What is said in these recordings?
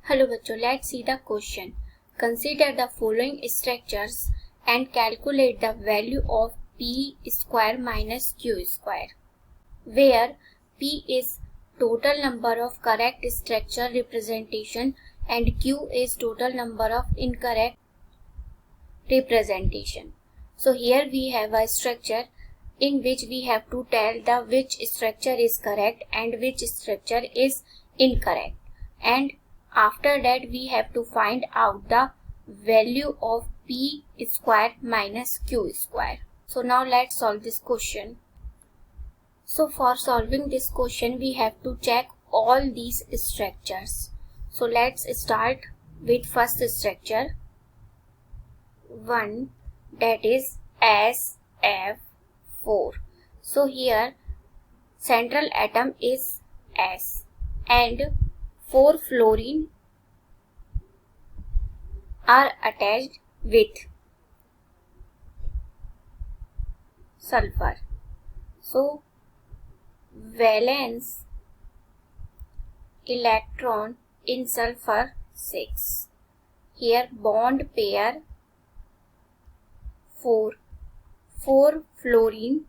Hello बच्चों, let's see the question. Consider the following structures and calculate the value of P square minus Q square, where P is total number of correct structure representation and Q is total number of incorrect representation. So here we have a structure in which we have to tell the which structure is correct and which structure is incorrect, and after that we have to find out the value of P square minus Q square. So now let's solve this question. So for solving this question we have to check all these structures. So let's start with first structure 1, that is SF4. So here central atom is S and 4 fluorine are attached with sulfur. So valence electron in sulfur 6. Here bond pair 4 fluorine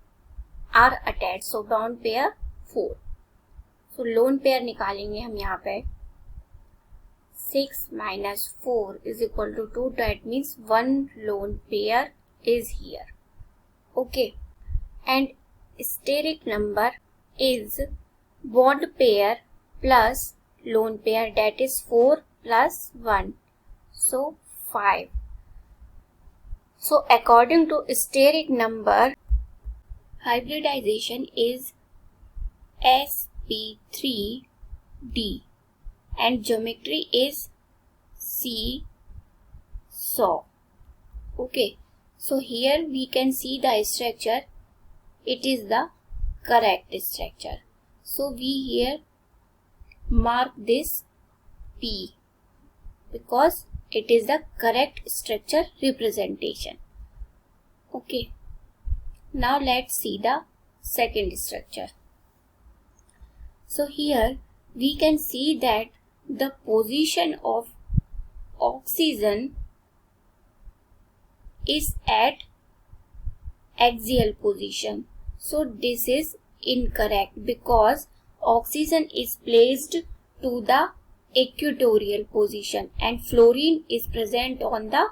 are attached. So bond pair 4. So lone pair निकालेंगे हम यहाँ पे 6 minus 4 is equal to 2. That means one lone pair is here. Okay. And steric number is bond pair plus lone pair, that is 4 plus 1. So 5. So according to steric number, hybridization is sp3d and geometry is seesaw. Okay, so here we can see the structure. It is the correct structure. So we here mark this P because it is the correct structure representation. Okay, now let's see the second structure. So here we can see that the position of oxygen is at axial position. So this is incorrect because oxygen is placed to the equatorial position and fluorine is present on the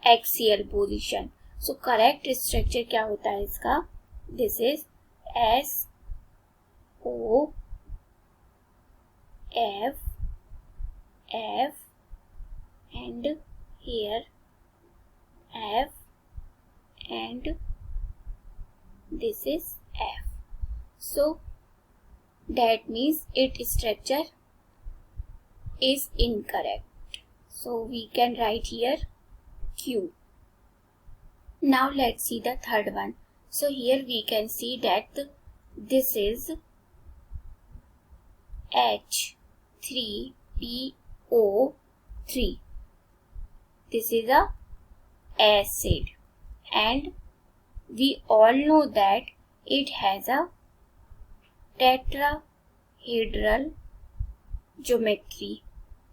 axial position. So correct structure क्या होता है इसका? This is SO F and here F and this is F. So that means its structure is incorrect. So we can write here Q. Now let's see the third one. So here we can see that this is H3PO3. This is a acid and we all know that it has a tetrahedral geometry.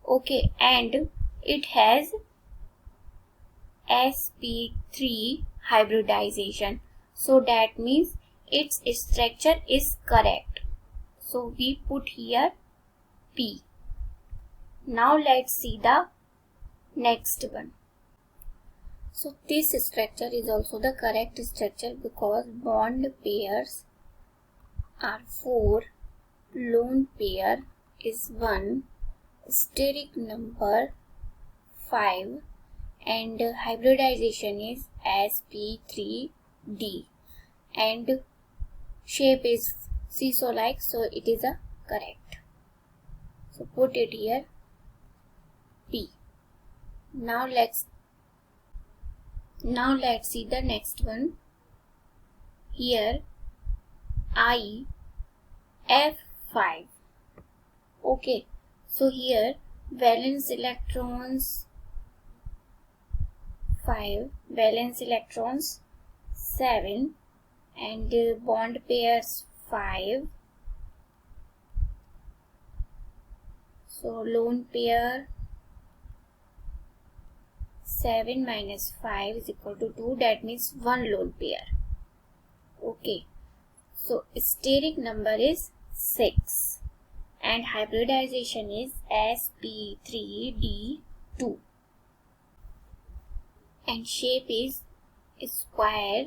Okay, and it has sp3 hybridization. So that means its structure is correct. So we put here P. Now let's see the next one. So this structure is also the correct structure because bond pairs are 4, lone pair is 1, steric number 5 and hybridization is sp3d and shape is seesaw like, so it is a correct. So put it here P. Now let's see the next one. Here I F5. Okay, so here valence electrons 5, valence electrons 7 and bond pairs 5. So lone pair 7 minus 5 is equal to 2. That means one lone pair. Okay. So steric number is 6 and hybridization is sp3d2 and shape is square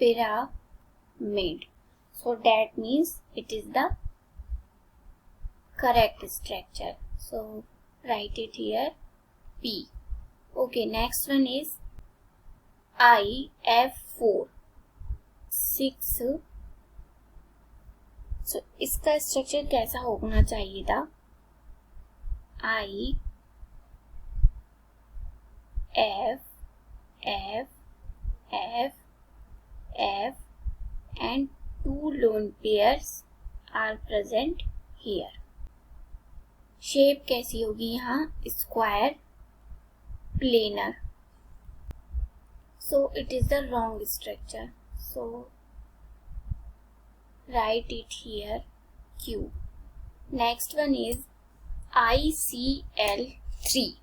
pyramid. So that means it is the correct structure. So write it here P. Okay, next one is IF4 6. So इसका structure कैसा होना चाहिए था? I F F F F and 2 lone pairs are present here. Shape कैसी होगी यहाँ? Square planar. So it is the wrong structure. So write it here Q. Next one is ICL3.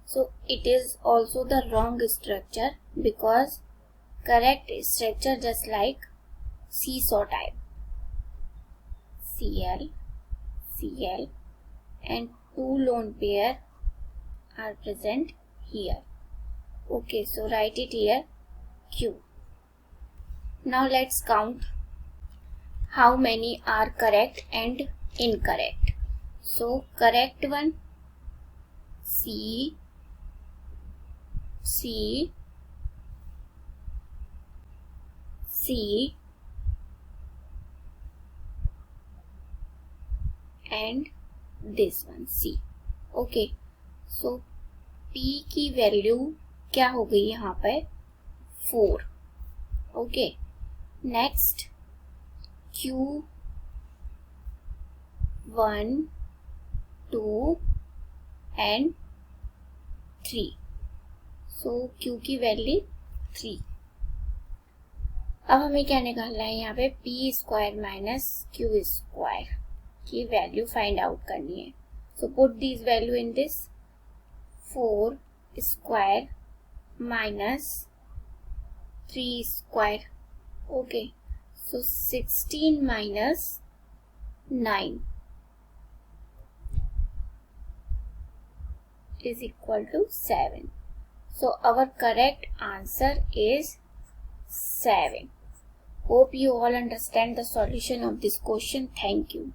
So it is also the wrong structure because correct structure just like seesaw type. Cl, Cl and 2 lone pair are present here. Okay, so write it here Q. Now let's count how many are correct and incorrect. So correct one C, C, C and this one C. Okay, so P की value क्या हो गई यहाँ पे? 4. Okay, next Q 1, 2 and 3. So Q की value 3. अब हमें क्या निकालना है? यहाँ पे P square minus Q square की वैल्यू फाइंड आउट करनी है. So put these value in this. 4 square minus 3 square. Okay, so 16 minus 9 is equal to 7. So our correct answer is 7. Hope you all understand the solution of this question. Thank you.